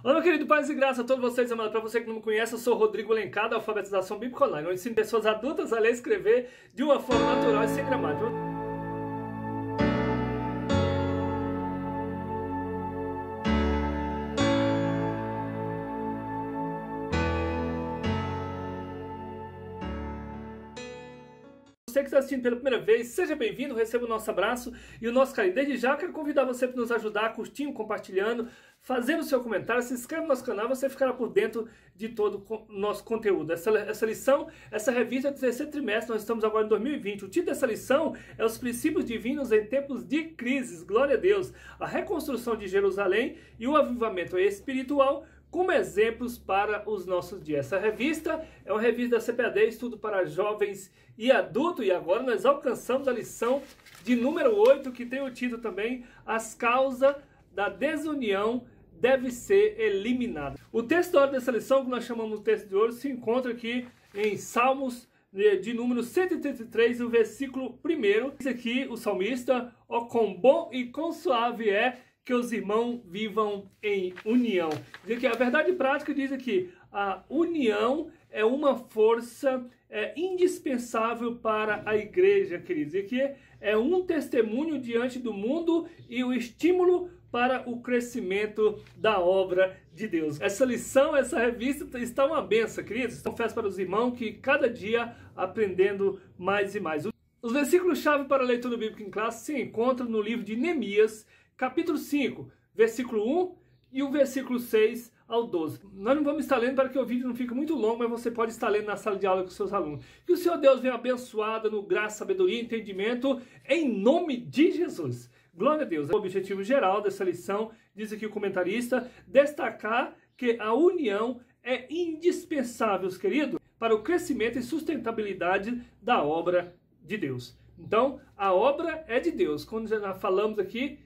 Olá, meu querido, paz e graça a todos vocês, amado. Para você que não me conhece, eu sou Rodrigo Alencar, da Alfabetização Bíblica Online. Eu ensino pessoas adultas a ler e escrever de uma forma natural e sem gramática. Você que está assistindo pela primeira vez, seja bem-vindo, receba o nosso abraço e o nosso carinho. Desde já, quero convidar você para nos ajudar, curtindo, compartilhando, fazendo o seu comentário, se inscreve no nosso canal, você ficará por dentro de todo o nosso conteúdo. Essa lição, essa revista é do terceiro trimestre, nós estamos agora em 2020. O título dessa lição é Os Princípios Divinos em Tempos de Crises. Glória a Deus! A reconstrução de Jerusalém e o avivamento espiritual como exemplos para os nossos dias. Essa revista é uma revista da CPAD, estudo para jovens e adultos, e agora nós alcançamos a lição de número 8, que tem o título também, As Causas da Desunião Devem Ser Eliminadas. O texto da hora dessa lição, que nós chamamos de texto de hoje, se encontra aqui em Salmos de número 133, o versículo 1. Diz aqui o salmista: ó, quão bom e quão suave é que os irmãos vivam em união. Diz que a verdade prática diz aqui, a união é uma força indispensável para a igreja, queridos. E que é um testemunho diante do mundo e o estímulo para o crescimento da obra de Deus. Essa lição, essa revista está uma benção, queridos. Confesso para os irmãos que cada dia aprendendo mais e mais. Os versículos-chave para a leitura bíblica em classe se encontram no livro de Neemias, capítulo 5, versículo 1 e o versículo 6 ao 12. Nós não vamos estar lendo para que o vídeo não fique muito longo, mas você pode estar lendo na sala de aula com seus alunos. Que o Senhor Deus venha abençoado no graça, sabedoria e entendimento, em nome de Jesus. Glória a Deus. O objetivo geral dessa lição, diz aqui o comentarista, destacar que a união é indispensável, queridos, para o crescimento e sustentabilidade da obra de Deus. Então, a obra é de Deus. Quando já falamos aqui,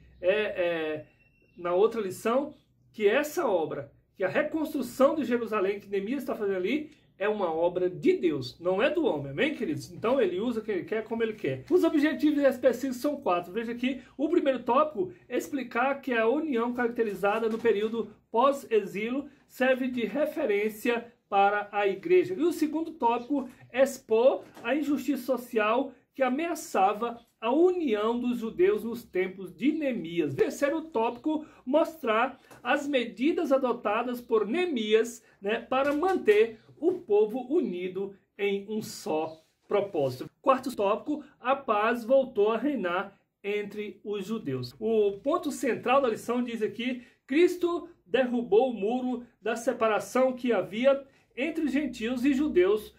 na outra lição, que essa obra, que a reconstrução de Jerusalém que Neemias está fazendo ali, é uma obra de Deus, não é do homem, amém, queridos? Então ele usa o que ele quer, como ele quer. Os objetivos específicos são 4. Veja aqui, o primeiro tópico é explicar que a união caracterizada no período pós-exílio serve de referência para a igreja. E o segundo tópico é expor a injustiça social que ameaçava a união dos judeus nos tempos de Neemias. Terceiro tópico, mostrar as medidas adotadas por Neemias, para manter o povo unido em um só propósito. Quarto tópico, a paz voltou a reinar entre os judeus. O ponto central da lição diz aqui, Cristo derrubou o muro da separação que havia entre gentios e judeus,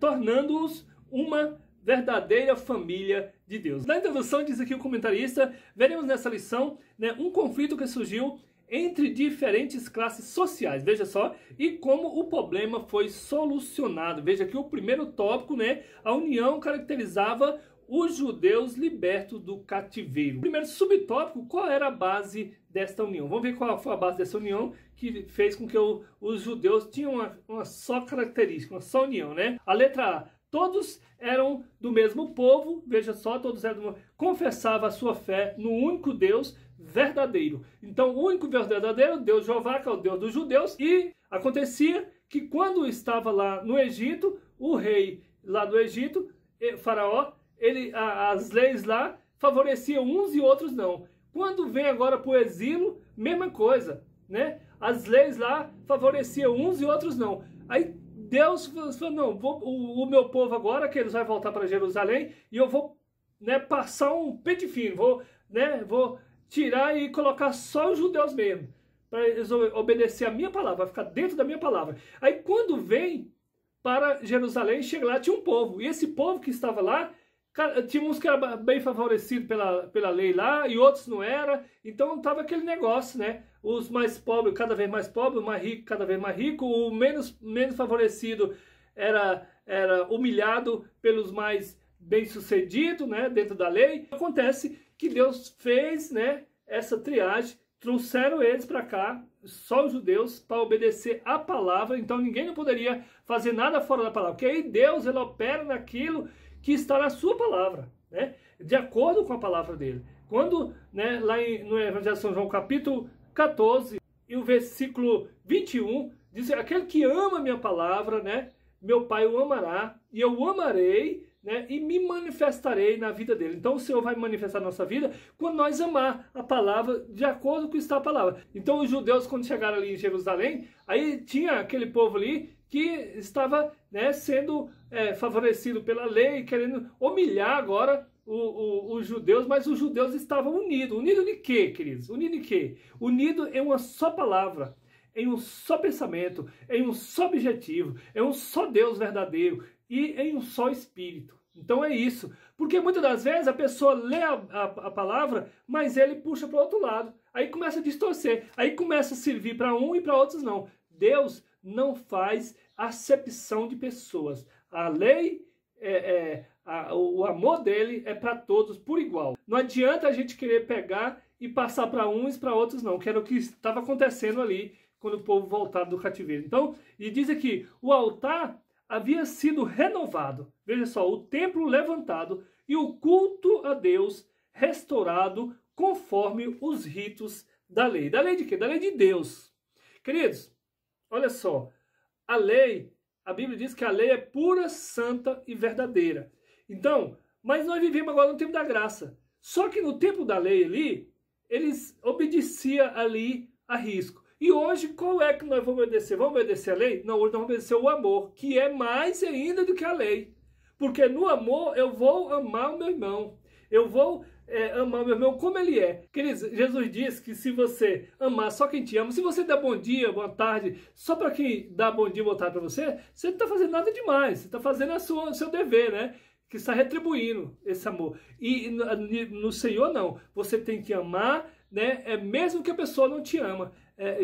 tornando-os uma verdadeira família de Deus. Na introdução diz aqui o comentarista, veremos nessa lição um conflito que surgiu entre diferentes classes sociais, veja só, e como o problema foi solucionado. Veja aqui o primeiro tópico, a união caracterizava os judeus libertos do cativeiro. Primeiro subtópico, qual era a base desta união? Vamos ver qual foi a base dessa união que fez com que os judeus tinham uma só característica, uma só união, A letra A, todos eram do mesmo povo, veja só, todos eram confessavam a sua fé no único Deus verdadeiro. Então, o único verdadeiro, Deus Jeová, que é o Deus dos judeus, e acontecia que quando estava lá no Egito, o rei lá do Egito, Faraó, as leis lá favoreciam uns e outros não. Quando vem agora para o exílio, mesma coisa, As leis lá favoreciam uns e outros não. Aí Deus falou, não, o meu povo agora, que eles vão voltar para Jerusalém, e eu vou passar um pente fino, vou tirar e colocar só os judeus mesmo, para eles obedecer a minha palavra, vai ficar dentro da minha palavra. Aí quando vem para Jerusalém, chega lá, tinha um povo, e esse povo que estava lá, tinha uns que eram bem favorecidos pela lei lá, e outros não era, então estava aquele negócio, Os mais pobres cada vez mais pobres, o mais rico cada vez mais rico, o menos favorecido era humilhado pelos mais bem-sucedidos, dentro da lei. Acontece que Deus fez, essa triagem, trouxeram eles para cá, só os judeus, para obedecer a palavra, então ninguém não poderia fazer nada fora da palavra, porque aí Deus, ele opera naquilo que está na sua palavra, de acordo com a palavra dele. Quando, lá no Evangelho de São João, capítulo 14, e o versículo 21 diz: aquele que ama a minha palavra, né, meu Pai o amará, e eu o amarei, né, e me manifestarei na vida dele. Então o Senhor vai manifestar na nossa vida quando nós amar a palavra de acordo com o que está a palavra. Então os judeus, quando chegaram ali em Jerusalém, aí tinha aquele povo ali que estava, né, sendo favorecido pela lei, querendo humilhar agora os judeus, mas os judeus estavam unidos. Unidos de quê, queridos? Unidos de quê? Unidos em uma só palavra, em um só pensamento, em um só objetivo, em um só Deus verdadeiro e em um só Espírito. Então é isso. Porque muitas das vezes a pessoa lê a palavra, mas ele puxa para o outro lado. Aí começa a distorcer. Aí começa a servir para um e para outros não. Deus não faz acepção de pessoas. A lei, o amor dele é para todos por igual. Não adianta a gente querer pegar e passar para uns e para outros não, que era o que estava acontecendo ali quando o povo voltava do cativeiro. Então, e diz aqui, o altar havia sido renovado. Veja só, o templo levantado e o culto a Deus restaurado conforme os ritos da lei. Da lei de quê? Da lei de Deus. Queridos, olha só, a lei, a Bíblia diz que a lei é pura, santa e verdadeira. Então, mas nós vivemos agora no tempo da graça. Só que no tempo da lei ali, eles obedeciam ali a risco. E hoje, qual é que nós vamos obedecer? Vamos obedecer a lei? Não, hoje nós vamos obedecer o amor, que é mais ainda do que a lei. Porque no amor eu vou amar o meu irmão. Eu vou amar o meu irmão como ele é. Queridos, Jesus diz que se você amar só quem te ama, se você der bom dia, boa tarde, só para quem dá bom dia, boa tarde para você, você não está fazendo nada demais. Você está fazendo o seu dever, né? Que está retribuindo esse amor. E no Senhor não. Você tem que amar, né? Mesmo que a pessoa não te ama.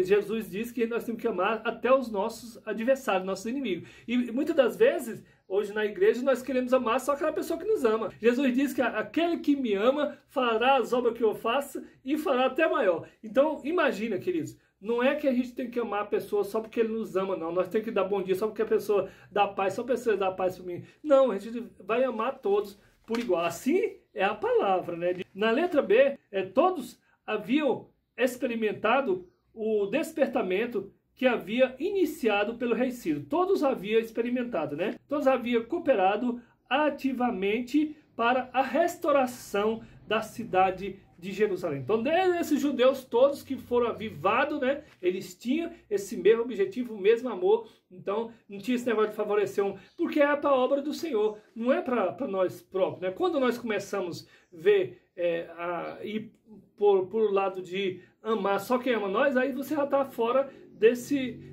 Jesus diz que nós temos que amar até os nossos adversários, nossos inimigos. E muitas das vezes, hoje na igreja, nós queremos amar só aquela pessoa que nos ama. Jesus diz que aquele que me ama fará as obras que eu faço e fará até maior. Então, imagina, queridos, não é que a gente tem que amar a pessoa só porque ele nos ama, não. Nós temos que dar bom dia só porque a pessoa dá paz, só a pessoa dá paz para mim. Não, a gente vai amar todos por igual. Assim é a palavra, né? Na letra B, todos haviam experimentado o despertamento que havia iniciado pelo rei Ciro. Todos haviam experimentado, né? Todos haviam cooperado ativamente para a restauração da cidade de Jerusalém. Então, esses judeus todos que foram avivados, né? Eles tinham esse mesmo objetivo, o mesmo amor. Então, não tinha esse negócio de favorecer um, porque é para a obra do Senhor, não é para nós próprios, né? Quando nós começamos a ver ir por lado de amar só quem ama nós, aí você já está fora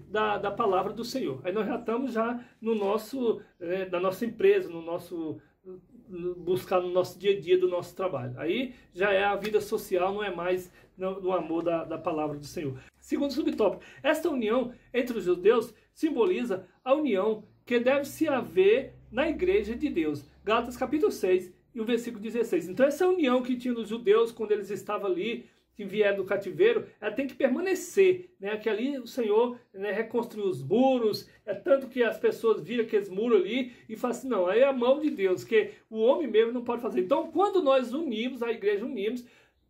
da palavra do Senhor. Aí nós já estamos no nosso, da nossa empresa, buscar no nosso dia a dia do nosso trabalho. Aí já é a vida social, não é mais no amor da palavra do Senhor. Segundo subtópico, esta união entre os judeus simboliza a união que deve se haver na igreja de Deus. Gálatas capítulo 6 e o versículo 16. Então essa união que tinha dos judeus quando eles estavam ali, que vieram do cativeiro, ela tem que permanecer, né? Que ali o Senhor, né, reconstruiu os muros, tanto que as pessoas viram aqueles muros ali e falam assim, não, aí é a mão de Deus, que o homem mesmo não pode fazer. Então, quando nós unimos, a igreja unimos,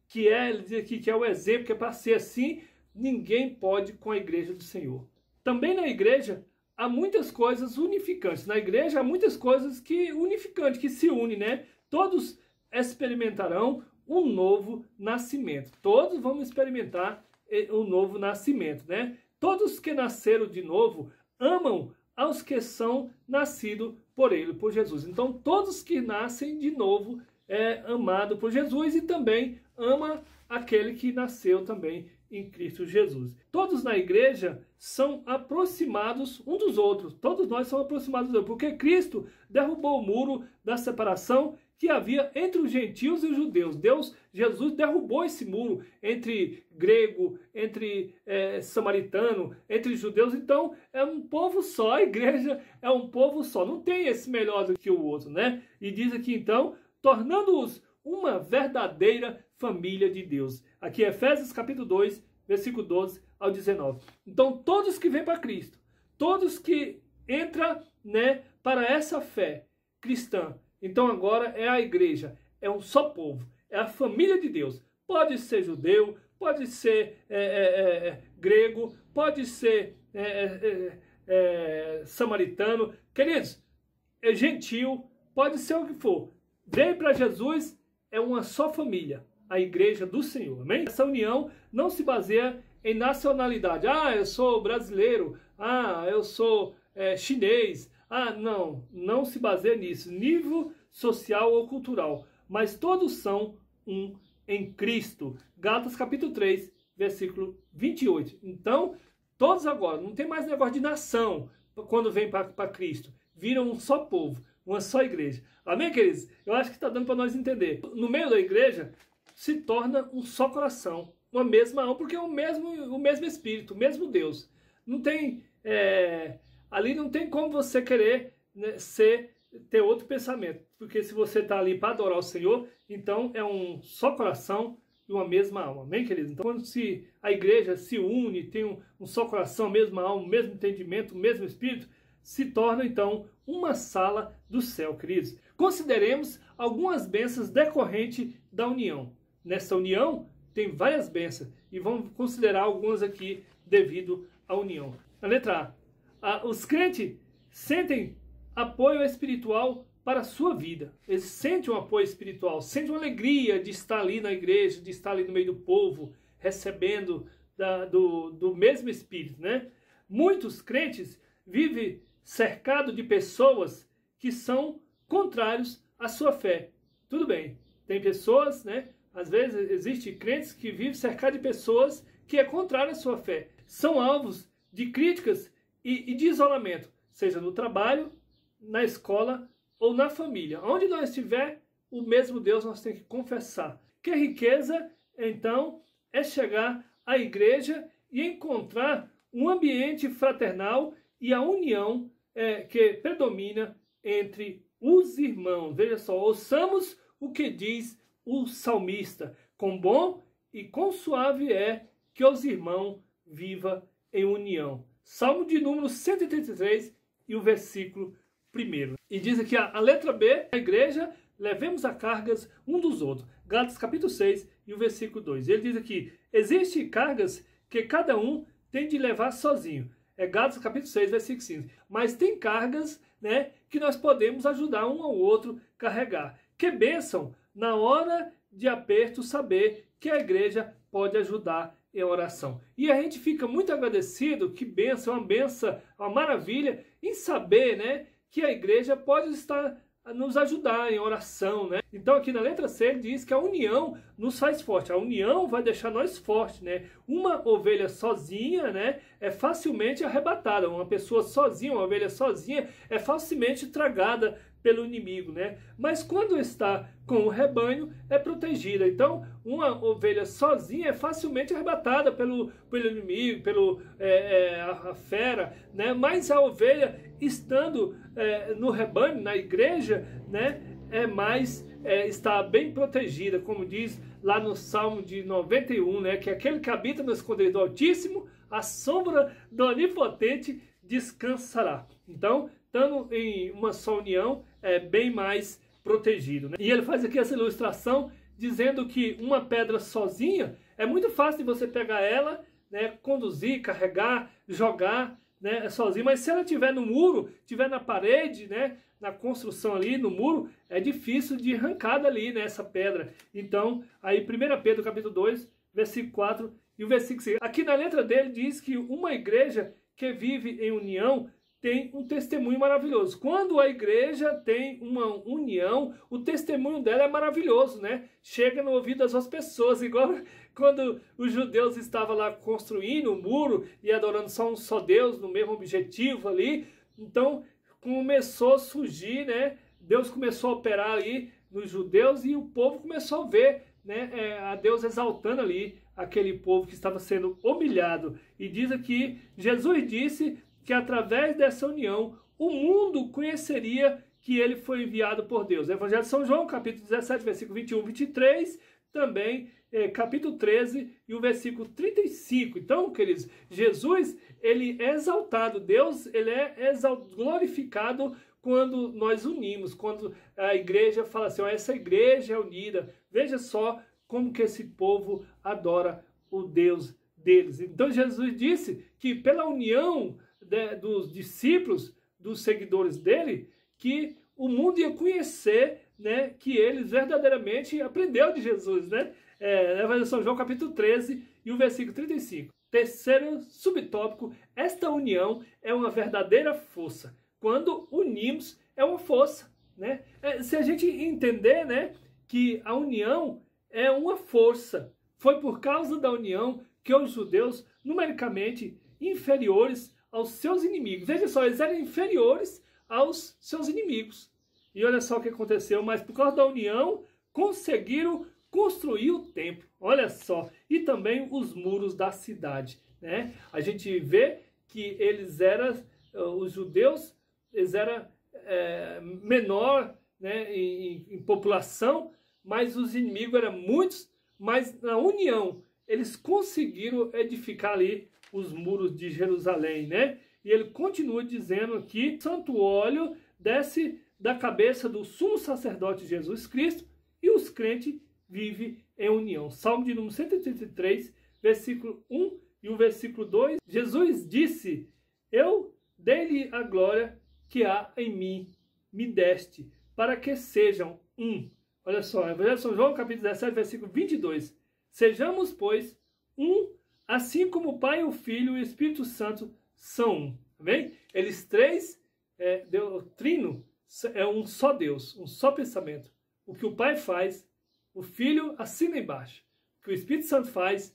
que é o exemplo, que é para ser assim, ninguém pode com a igreja do Senhor. Também na igreja há muitas coisas unificantes. Na igreja há muitas coisas unificantes, que se unem, né? Todos experimentarão um novo nascimento. Todos vão experimentar um novo nascimento, né? Todos que nasceram de novo amam aos que são nascidos por ele, por Jesus. Então, todos que nascem de novo é amado por Jesus e também ama aquele que nasceu também em Cristo Jesus. Todos na igreja são aproximados um dos outros. Todos nós somos aproximados, porque Cristo derrubou o muro da separação que havia entre os gentios e os judeus. Jesus derrubou esse muro entre grego, entre samaritano, entre judeus. Então, é um povo só, a igreja é um povo só. Não tem esse melhor do que o outro, né? E diz aqui, então, tornando-os uma verdadeira família de Deus. Aqui, Efésios capítulo 2, versículo 12 ao 19. Então, todos que vêm para Cristo, todos que entram, né, para essa fé cristã, então agora é a igreja, é um só povo, é a família de Deus. Pode ser judeu, pode ser grego, pode ser samaritano, queridos, gentil, pode ser o que for. Veio para Jesus, é uma só família, a igreja do Senhor, amém? Essa união não se baseia em nacionalidade. Ah, eu sou brasileiro, ah, eu sou chinês, ah, não se baseia nisso, nível social ou cultural, mas todos são um em Cristo. Gálatas capítulo 3, versículo 28. Então, todos agora, não tem mais negócio de nação quando vem para Cristo. Viram um só povo, uma só igreja. Amém, queridos? Eu acho que está dando para nós entender. No meio da igreja, se torna um só coração, uma mesma alma, porque é o mesmo Espírito, o mesmo Deus. Não tem, ali não tem como você querer, né, ter outro pensamento. Porque se você está ali para adorar o Senhor, então é um só coração e uma mesma alma. Amém, queridos? Então, quando a igreja se une, tem um só coração, a mesma alma, o mesmo entendimento, o mesmo Espírito, se torna, então, uma sala do céu, queridos. Consideremos algumas bênçãos decorrentes da união. Nessa união, tem várias bênçãos. E vamos considerar algumas aqui devido à união. Na letra A. Os crentes sentem apoio espiritual para a sua vida. Eles sentem um apoio espiritual, sentem uma alegria de estar ali na igreja, de estar ali no meio do povo, recebendo do mesmo Espírito, né? Muitos crentes vivem cercados de pessoas que são contrários à sua fé. Tudo bem, tem pessoas, né? Às vezes existem crentes que vivem cercados de pessoas que é contrário à sua fé. São alvos de críticas e de isolamento, seja no trabalho, na escola ou na família. Onde nós estiver, o mesmo Deus nós temos que confessar. Que riqueza, então, é chegar à igreja e encontrar um ambiente fraternal e a união que predomina entre os irmãos. Veja só, ouçamos o que diz o salmista. Quão bom e quão suave é que os irmãos vivam em união. Salmo de número 133 e o versículo 1. E diz aqui a letra B, a igreja, levemos a cargas um dos outros. Gálatas capítulo 6 e o versículo 2. Ele diz aqui, existem cargas que cada um tem de levar sozinho. É Gálatas capítulo 6, versículo 5. Mas tem cargas, né, que nós podemos ajudar um ao outro a carregar. Que bênção na hora de aperto saber que a igreja pode ajudar em oração. E a gente fica muito agradecido, que bênção, uma bênção, uma maravilha em saber, né, que a igreja pode estar a nos ajudar em oração, né? Então aqui na letra C ele diz que a união nos faz forte. A união vai deixar nós fortes, né? Uma ovelha sozinha, né, é facilmente arrebatada. Uma pessoa sozinha, uma ovelha sozinha, é facilmente tragada pelo inimigo, né? Mas quando está com o rebanho, é protegida. Então, uma ovelha sozinha é facilmente arrebatada pelo inimigo, a fera, né? Mas a ovelha estando no rebanho, na igreja, né, está bem protegida, como diz lá no Salmo de 91, né, que aquele que habita no esconderijo do Altíssimo, a sombra do Onipotente descansará. Então, estando em uma só união, é bem mais protegido, né? E ele faz aqui essa ilustração dizendo que uma pedra sozinha é muito fácil de você pegar ela, né, conduzir, carregar, jogar, né, sozinho, mas se ela estiver no muro, estiver na parede, né, na construção ali, no muro, é difícil de arrancar dali, né, essa pedra. Então, aí 1 Pedro capítulo 2, versículo 4 e o versículo 5. Aqui na letra dele diz que uma igreja que vive em união tem um testemunho maravilhoso. Quando a igreja tem uma união, o testemunho dela é maravilhoso, né? Chega no ouvido das outras pessoas, igual quando os judeus estavam lá construindo o muro e adorando só um só Deus, no mesmo objetivo ali. Então, começou a surgir, né? Deus começou a operar ali nos judeus e o povo começou a ver, né, a Deus exaltando ali aquele povo que estava sendo humilhado. E diz aqui, Jesus disse que através dessa união o mundo conheceria que ele foi enviado por Deus. Evangelho de São João, capítulo 17, versículo 21 e 23, também capítulo 13 e o versículo 35. Então, queridos, Jesus, ele é exaltado, Deus, ele é glorificado quando nós unimos, quando a igreja fala assim, ó, essa igreja é unida. Veja só como que esse povo adora o Deus deles. Então Jesus disse que pela união dos discípulos, dos seguidores dele, que o mundo ia conhecer, né, que eles verdadeiramente aprenderam de Jesus, né? Evangelho de São João, capítulo 13 e o versículo 35. Terceiro subtópico, esta união é uma verdadeira força. Quando unimos, é uma força, né? Se a gente entender, né, que a união é uma força, foi por causa da união que os judeus, numericamente inferiores aos seus inimigos. Veja só, eles eram inferiores aos seus inimigos. E olha só o que aconteceu, mas por causa da união, conseguiram construir o templo. Olha só, e também os muros da cidade, né? A gente vê que eles eram, os judeus, eles eram menor, né, em população, mas os inimigos eram muitos, mas na união eles conseguiram edificar ali os muros de Jerusalém, né? E ele continua dizendo aqui, santo óleo desce da cabeça do sumo sacerdote Jesus Cristo e os crentes vivem em união. Salmo de número 133, versículo 1 e o versículo 2. Jesus disse, eu dei-lhe a glória que há em mim, me deste, para que sejam um. Olha só, Evangelho de São João, capítulo 17, versículo 22. Sejamos, pois, um, assim como o Pai, o Filho e o Espírito Santo são um. Amém? Eles três, o trino, é um só Deus, um só pensamento. O que o Pai faz, o Filho assina embaixo. O que o Espírito Santo faz,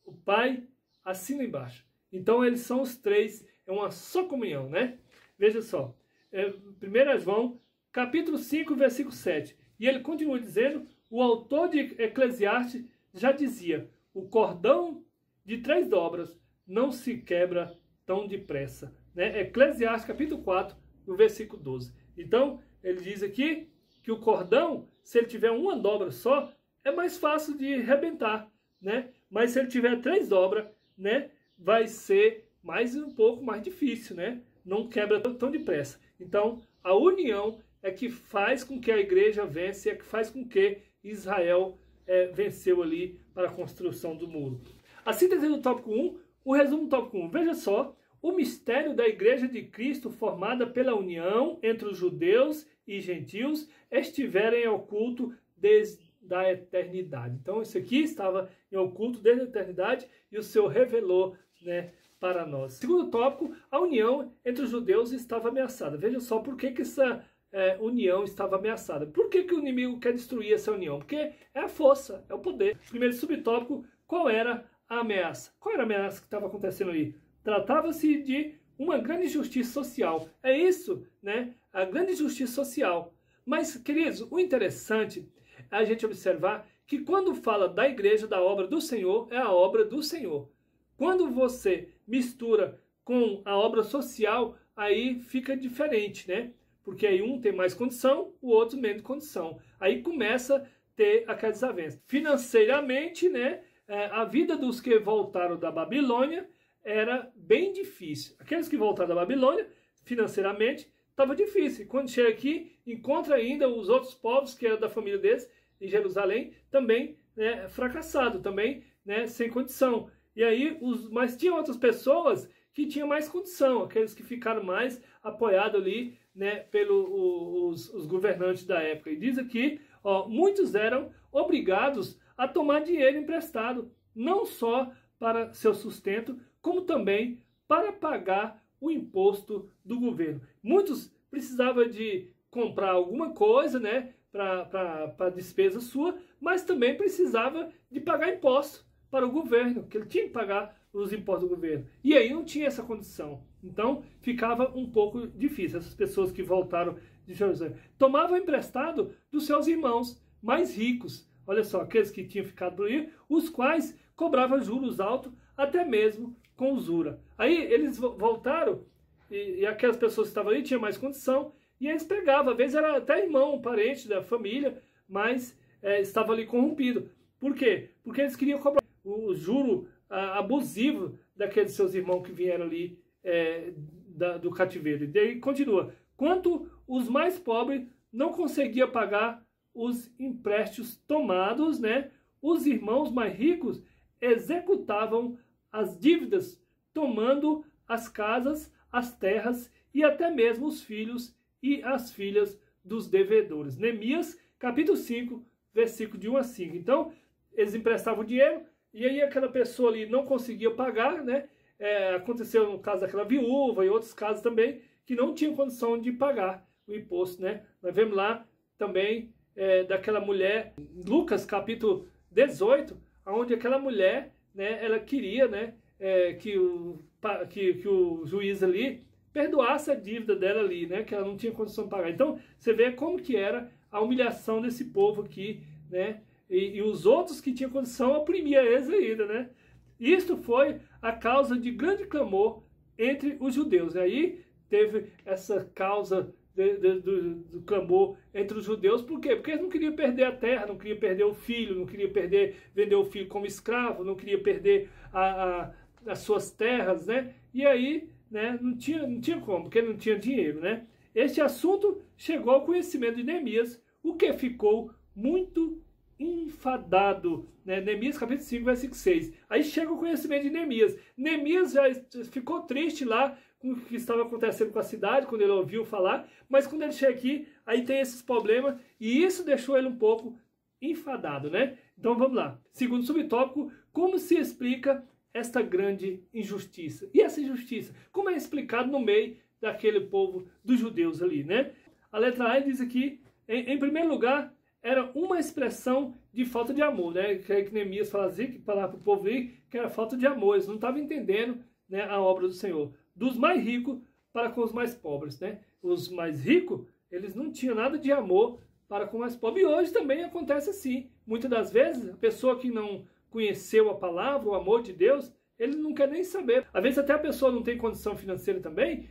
o Pai assina embaixo. Então eles são os três, é uma só comunhão, né? Veja só, 1 João, capítulo 5, versículo 7. E ele continua dizendo, o autor de Eclesiastes já dizia, o cordão de 3 dobras não se quebra tão depressa. Né? Eclesiastes, capítulo 4, no versículo 12. Então, ele diz aqui que o cordão, se ele tiver uma dobra só, é mais fácil de arrebentar, né? Mas se ele tiver 3 dobras, né, vai ser um pouco mais difícil, né? Não quebra tão depressa. Então, a união é que faz com que a igreja vence, é que faz com que Israel venceu ali para a construção do muro. A síntese do tópico 1, o resumo do tópico 1. Veja só, o mistério da igreja de Cristo formada pela união entre os judeus e gentios estiverem em oculto desde a eternidade. Então, isso aqui estava em oculto desde a eternidade e o Senhor revelou, né, para nós. Segundo tópico, a união entre os judeus estava ameaçada. Veja só por que essa união estava ameaçada. Por que o inimigo quer destruir essa união? Porque é a força, é o poder. Primeiro subtópico, qual era a ameaça? Qual era a ameaça que estava acontecendo aí? Tratava-se de uma grande injustiça social. É isso, né? A grande injustiça social. Mas, queridos, o interessante é a gente observar que quando fala da igreja, da obra do Senhor, é a obra do Senhor. Quando você mistura com a obra social, aí fica diferente, né? Porque aí um tem mais condição, o outro menos condição. Aí começa a ter aquela desavença. Financeiramente, né? A vida dos que voltaram da Babilônia era bem difícil. Aqueles que voltaram da Babilônia, financeiramente, estava difícil. Quando chega aqui, encontra ainda os outros povos que eram da família deles, em Jerusalém, também, né, fracassado, também, né, sem condição. E aí, mas tinha outras pessoas que tinham mais condição, aqueles que ficaram mais apoiados ali, né, pelos os governantes da época. E diz aqui, ó, muitos eram obrigados a tomar dinheiro emprestado, não só para seu sustento, como também para pagar o imposto do governo. Muitos precisavam de comprar alguma coisa, né, para despesa sua, mas também precisava de pagar imposto para o governo, que ele tinha que pagar os impostos do governo. E aí não tinha essa condição. Então ficava um pouco difícil. Essas pessoas que voltaram de Jerusalém tomavam emprestado dos seus irmãos mais ricos. Olha só, aqueles que tinham ficado por aí, os quais cobravam juros altos, até mesmo com usura. Aí eles voltaram, e aquelas pessoas que estavam ali tinham mais condição, e eles pegavam, às vezes era até irmão, parente da família, mas estava ali corrompido. Por quê? Porque eles queriam cobrar o juro abusivo daqueles seus irmãos que vieram ali do cativeiro. E daí continua. Quanto os mais pobres não conseguiam pagar os empréstimos tomados, né? Os irmãos mais ricos executavam as dívidas, tomando as casas, as terras e até mesmo os filhos e as filhas dos devedores. Neemias, capítulo 5, versículo de 1 a 5. Então, eles emprestavam dinheiro e aí aquela pessoa ali não conseguia pagar, né? Aconteceu no caso daquela viúva e outros casos também, que não tinham condição de pagar o imposto, né? Nós vemos lá também daquela mulher, Lucas capítulo 18, onde aquela mulher, né, ela queria, né, que o juiz ali perdoasse a dívida dela ali, né, que ela não tinha condição de pagar. Então, você vê como que era a humilhação desse povo aqui, né, e os outros que tinham condição oprimia eles ainda, né. Isto foi a causa de grande clamor entre os judeus. E aí teve essa causa do clamor entre os judeus. Por quê? Porque eles não queriam perder a terra, não queriam perder o filho, não queriam vender o filho como escravo, não queriam perder as suas terras, né? E aí, né, não tinha como, porque não tinha dinheiro, né? Este assunto chegou ao conhecimento de Neemias, o que ficou muito enfadado, né? Neemias capítulo 5, versículo 6. Aí chega o conhecimento de Neemias. Neemias já ficou triste lá com o que estava acontecendo com a cidade, quando ele ouviu falar, mas quando ele chega aqui, aí tem esses problemas, e isso deixou ele um pouco enfadado, né? Então vamos lá. Segundo subtópico, como se explica esta grande injustiça? E essa injustiça, como é explicado no meio daquele povo dos judeus ali, né? A letra A diz aqui, em primeiro lugar, era uma expressão de falta de amor, né? Que Neemias fazia, que falava para o povo ali, que era falta de amor, eles não estavam entendendo, né, a obra do Senhor. Dos mais ricos para com os mais pobres, né? Os mais ricos, eles não tinham nada de amor para com os mais pobres. E hoje também acontece assim. Muitas das vezes, a pessoa que não conheceu a palavra, o amor de Deus, ele não quer nem saber. Às vezes até a pessoa não tem condição financeira também,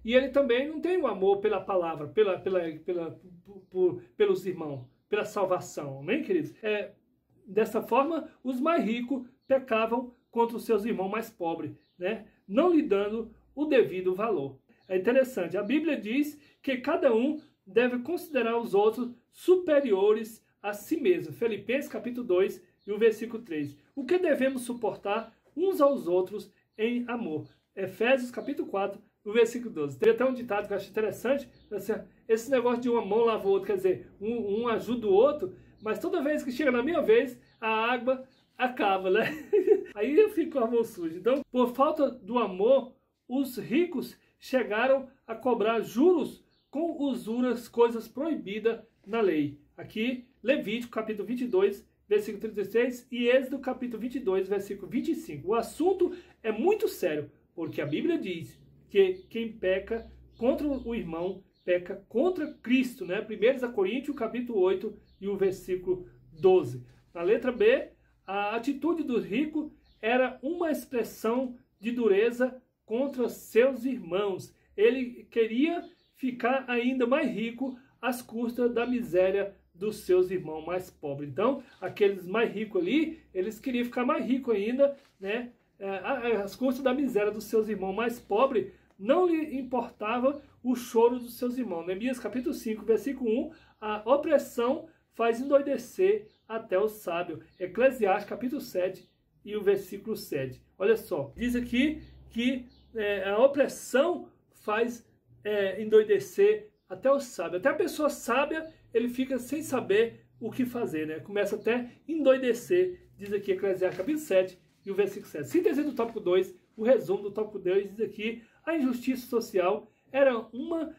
e ele também não tem o amor pela palavra, pelos irmãos, pela salvação. Amém, queridos? Dessa forma, os mais ricos pecavam contra os seus irmãos mais pobres, né? Não lhe dando o devido valor. É interessante, a Bíblia diz que cada um deve considerar os outros superiores a si mesmo. Filipenses capítulo 2 e o versículo 3. O que devemos suportar uns aos outros em amor. Efésios capítulo 4, o versículo 12. Tem até um ditado que eu acho interessante, assim, esse negócio de uma mão lava o outro, quer dizer, um ajuda o outro, mas toda vez que chega na minha vez, a água acaba, né? Aí eu fico com a mão suja. Então, por falta do amor, os ricos chegaram a cobrar juros com usuras, coisas proibidas na lei. Aqui, Levítico, capítulo 22, versículo 36, e Êxodo, capítulo 22, versículo 25. O assunto é muito sério, porque a Bíblia diz que quem peca contra o irmão, peca contra Cristo, né? 1 Coríntios, capítulo 8, e o versículo 12. Na letra B, a atitude do rico era uma expressão de dureza contra seus irmãos. Ele queria ficar ainda mais rico às custas da miséria dos seus irmãos mais pobres. Então, aqueles mais ricos ali, eles queriam ficar mais ricos ainda, né? Às custas da miséria dos seus irmãos mais pobres. Não lhe importava o choro dos seus irmãos. Neemias capítulo 5, versículo 1, a opressão faz endoidecer até o sábio. Eclesiastes capítulo 7 e o versículo 7. Olha só, diz aqui que a opressão faz endoidecer até o sábio. Até a pessoa sábia, ele fica sem saber o que fazer, né? Começa até a endoidecer, diz aqui Eclesiastes capítulo 7 e o versículo 7. Síntese do tópico 2, o resumo do tópico 2, diz aqui, a injustiça social era uma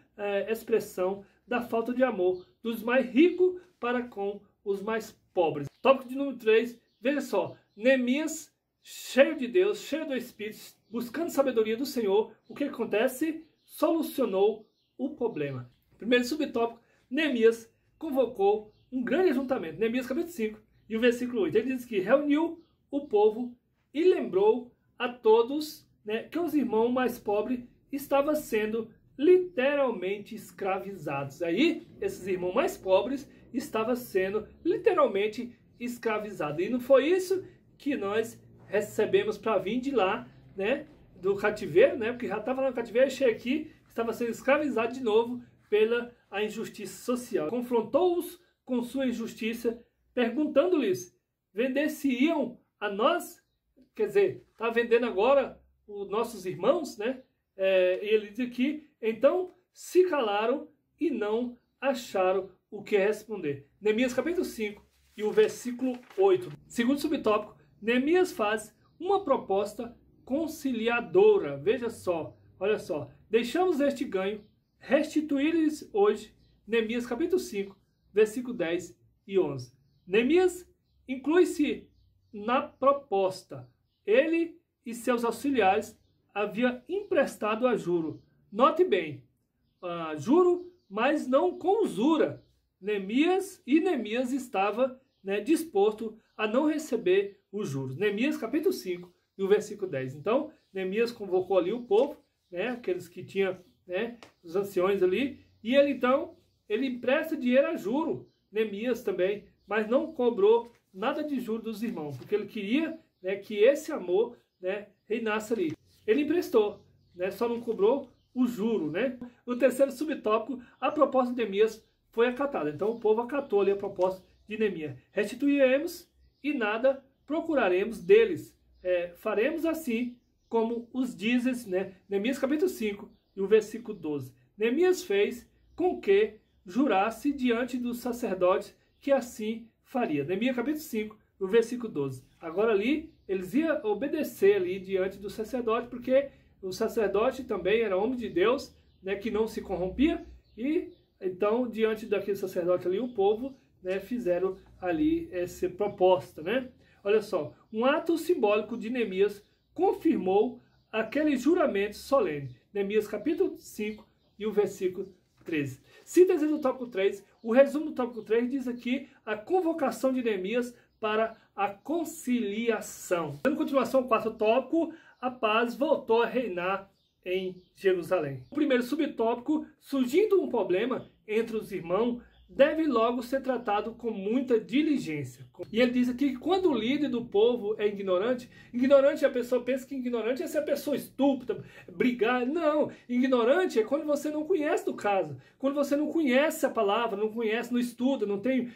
expressão da falta de amor dos mais ricos para com os mais pobres. Tópico de número 3, veja só, Neemias, cheio de Deus, cheio do Espírito, buscando sabedoria do Senhor, o que acontece? Solucionou o problema. Primeiro subtópico, Neemias convocou um grande ajuntamento. Neemias capítulo 5 e o versículo 8. Ele diz que reuniu o povo e lembrou a todos, né, que os irmãos mais pobres estavam sendo literalmente escravizados. Aí, esses irmãos mais pobres estavam sendo literalmente escravizados. E não foi isso que nós recebemos para vir de lá, né, do cativeiro, né, porque já estava lá no cativeiro, chega aqui, estava sendo escravizado de novo pela a injustiça social. Confrontou-os com sua injustiça, perguntando-lhes, vender-se-iam a nós quer dizer, está vendendo agora os nossos irmãos, né? E ele diz aqui, então se calaram e não acharam o que responder. Neemias capítulo 5 e o versículo 8. Segundo subtópico, Neemias faz uma proposta conciliadora. Veja só, olha só. Deixamos este ganho, restituir-lhes hoje, Neemias capítulo 5, versículo 10 e 11. Neemias inclui-se na proposta. Ele e seus auxiliares haviam emprestado a juro. Note bem, juro, mas não com usura. Neemias estava, né, disposto a não receber os juros. Neemias capítulo 5 e o versículo 10. Então, Neemias convocou ali o povo, né, aqueles que tinham, né, os anciões ali, e ele empresta dinheiro a juro, Neemias também, mas não cobrou nada de juro dos irmãos, porque ele queria, né, que esse amor, né, reinasse ali. Ele emprestou, né, só não cobrou o juro, né? O terceiro subtópico, a proposta de Neemias foi acatada. Então o povo acatou ali a proposta de Neemias. Restituiremos e nada procuraremos deles. Faremos assim como os dizes, né? Neemias capítulo 5 e o versículo 12. Neemias fez com que jurasse diante dos sacerdotes que assim faria. Neemias capítulo 5 e o versículo 12. Agora ali, eles iam obedecer ali diante do sacerdote, porque o sacerdote também era homem de Deus, né, que não se corrompia, e então, diante daquele sacerdote ali, o povo, né, fizeram ali essa proposta, né? Olha só, um ato simbólico de Neemias confirmou aquele juramento solene. Neemias capítulo 5 e o versículo 13. Síntese do tópico 3, o resumo do tópico 3 diz aqui a convocação de Neemias para a conciliação. Dando continuação ao quarto tópico, a paz voltou a reinar em Jerusalém. O primeiro subtópico, surgindo um problema entre os irmãos, deve logo ser tratado com muita diligência. E ele diz aqui que quando o líder do povo é ignorante, a pessoa pensa que ignorante é ser a pessoa estúpida, brigar. Não, ignorante é quando você não conhece do caso, quando você não conhece a palavra, não conhece, não estuda, não tem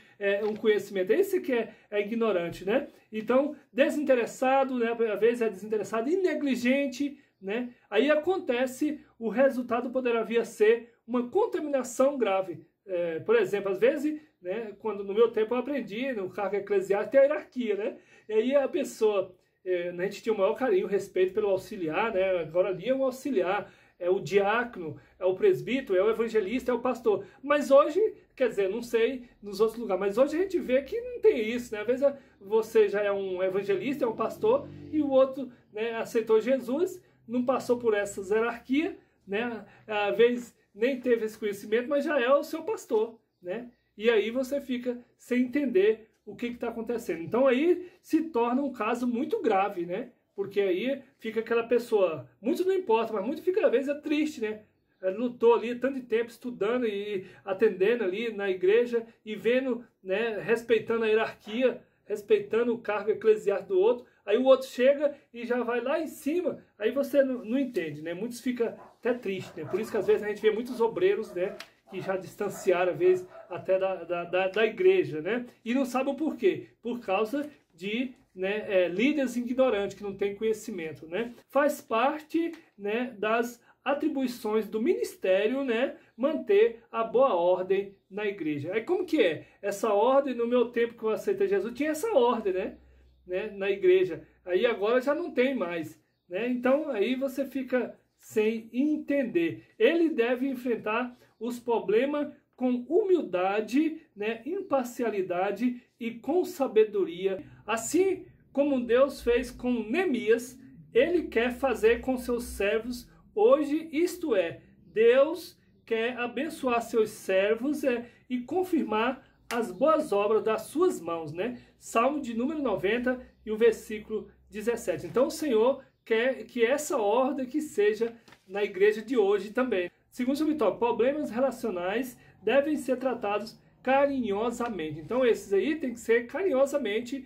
um conhecimento. Esse que é ignorante, né? Então, desinteressado, né? Às vezes é desinteressado e negligente, né? Aí acontece, o resultado poderá vir a ser uma contaminação grave. Por exemplo, às vezes, né, quando no meu tempo eu aprendi, no cargo eclesiástico tem a hierarquia, né? E aí a pessoa, a gente tinha o maior carinho, respeito pelo auxiliar, né? Agora ali é um auxiliar, é o diácono, é o presbítero, é o evangelista, é o pastor. Mas hoje, quer dizer, não sei nos outros lugares, mas hoje a gente vê que não tem isso, né? Às vezes você já é um evangelista, é um pastor, e o outro, né, aceitou Jesus, não passou por essa hierarquia, né? Às vezes nem teve esse conhecimento, mas já é o seu pastor, né? E aí você fica sem entender o que está acontecendo. Então aí se torna um caso muito grave, né? Porque aí fica aquela pessoa, muito não importa, mas muito fica às vezes triste, né? Lutou ali tanto tempo estudando e atendendo ali na igreja e vendo, né, respeitando a hierarquia, respeitando o cargo eclesiástico do outro, aí o outro chega e já vai lá em cima, aí você não entende, né? Muitos ficam até tristes, né? Por isso que às vezes a gente vê muitos obreiros, né, que já distanciaram, às vezes, até da igreja, né? E não sabem por quê. Por causa de, né, líderes ignorantes, que não têm conhecimento, né? Faz parte, né, das atribuições do ministério, né, manter a boa ordem na igreja. Aí como que é? Essa ordem, no meu tempo que eu aceitei Jesus, tinha essa ordem, né, na igreja. Aí agora já não tem mais, né? Então aí você fica sem entender. Ele deve enfrentar os problemas com humildade, né, imparcialidade e com sabedoria. Assim como Deus fez com Neemias, ele quer fazer com seus servos hoje, isto é, Deus quer abençoar seus servos e confirmar as boas obras das suas mãos, né? Salmo de número 90 e o versículo 17. Então o Senhor quer que essa ordem que seja na igreja de hoje também. Segundo subtópico, problemas relacionais devem ser tratados carinhosamente. Então esses aí tem que ser carinhosamente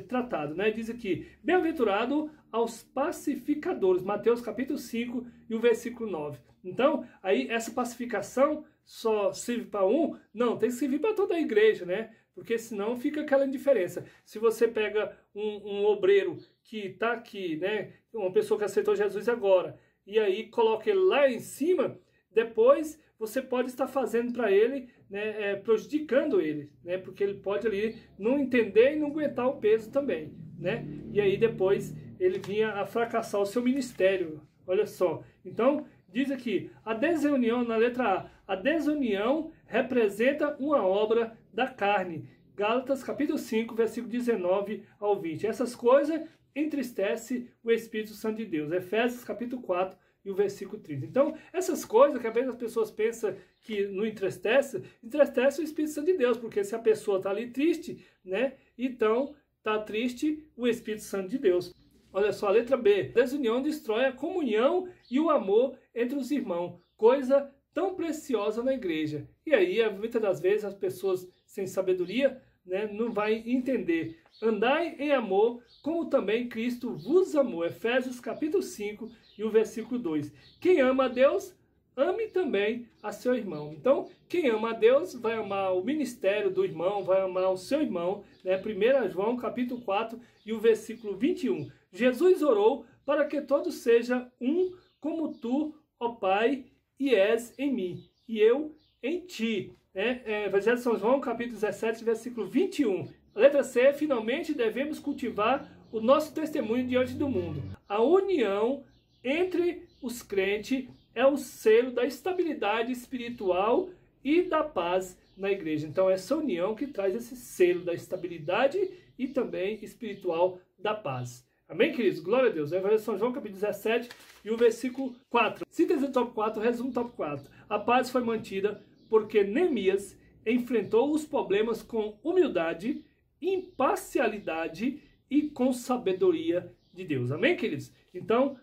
tratado, né? Diz aqui, bem-aventurado aos pacificadores, Mateus capítulo 5 e o versículo 9. Então, aí essa pacificação só serve para um? Não, tem que servir para toda a igreja, né? Porque senão fica aquela indiferença. Se você pega um obreiro que está aqui, né, uma pessoa que aceitou Jesus agora, e aí coloca ele lá em cima, depois você pode estar fazendo para ele, né, prejudicando ele, né, porque ele pode ali não entender e não aguentar o peso também, né, e aí depois ele vinha a fracassar o seu ministério. Olha só, então diz aqui, a desunião, na letra A desunião representa uma obra da carne. Gálatas capítulo 5, versículo 19 ao 20. Essas coisas entristecem o Espírito Santo de Deus. Efésios capítulo 4 e o versículo 30. Então, essas coisas que às vezes as pessoas pensam que não entristece o Espírito Santo de Deus, porque se a pessoa está ali triste, né, então está triste o Espírito Santo de Deus. Olha só, a letra B. Desunião destrói a comunhão e o amor entre os irmãos, coisa tão preciosa na igreja. E aí, muitas das vezes, as pessoas sem sabedoria, né, não vai entender. Andai em amor, como também Cristo vos amou. Efésios capítulo 5 e o versículo 2. Quem ama a Deus, ame também a seu irmão. Então, quem ama a Deus vai amar o ministério do irmão, vai amar o seu irmão. Né? 1 João capítulo 4 e o versículo 21. Jesus orou para que todos sejam um, como tu, ó Pai, e és em mim, e eu em ti. Evangelho de São João, capítulo 17, versículo 21. A letra C, finalmente devemos cultivar o nosso testemunho diante do mundo. A união entre os crentes é o selo da estabilidade espiritual e da paz na igreja. Então, essa união que traz esse selo da estabilidade e também espiritual da paz. Amém, queridos? Glória a Deus. Evangelho de São João, capítulo 17 e o versículo 4. Síntese do top 4, resumo do top 4. A paz foi mantida porque Neemias enfrentou os problemas com humildade, imparcialidade e com sabedoria de Deus. Amém, queridos? Então,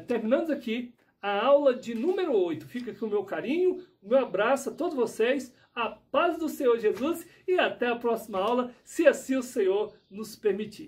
terminamos aqui a aula de número 8. Fica aqui o meu carinho, o meu abraço a todos vocês, a paz do Senhor Jesus e até a próxima aula, se assim o Senhor nos permitir.